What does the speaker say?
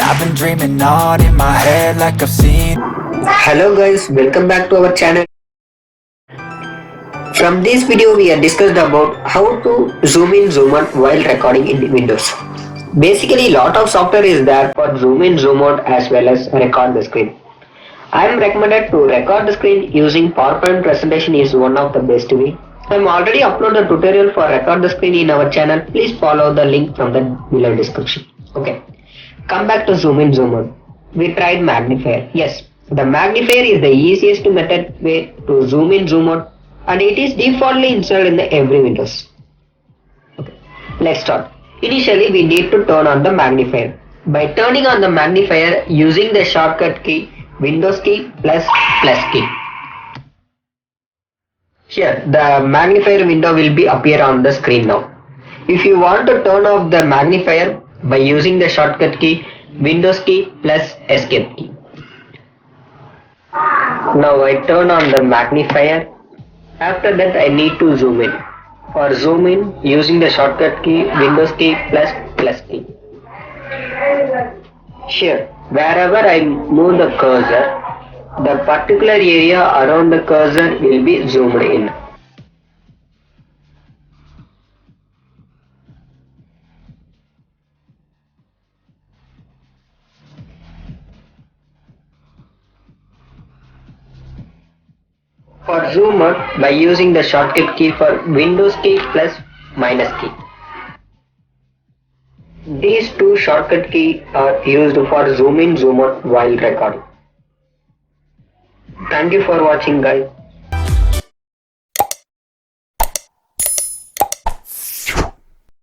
I've been dreaming on in my head like I've seen. Hello guys, welcome back to our channel. From this video we have discussed about how to zoom in zoom out while recording in Windows. Basically lot of software is there for zoom in zoom out as well as record the screen. I am recommended to record the screen using PowerPoint presentation is one of the best way. I am already uploaded a tutorial for record the screen in our channel. Please follow the link from the below description. Okay. Come back to zoom in zoom out. We tried Magnifier. Yes, the Magnifier is the easiest method way to zoom in zoom out and it is defaultly installed in every Windows. Okay. Let's start. Initially we need to turn on the magnifier. By turning on the magnifier using the shortcut key Windows key plus key. Here the magnifier window will be appear on the screen now. If you want to turn off the magnifier by using the shortcut key Windows key plus escape key. Now I turn on the magnifier. After that I need to zoom in. For zoom in using the shortcut key Windows key plus key. Here wherever I move the cursor, the particular area around the cursor will be zoomed in. For zoom out by using the shortcut key for Windows key plus minus key. These two shortcut keys are used for zoom in zoom out while recording. Thank you for watching guys.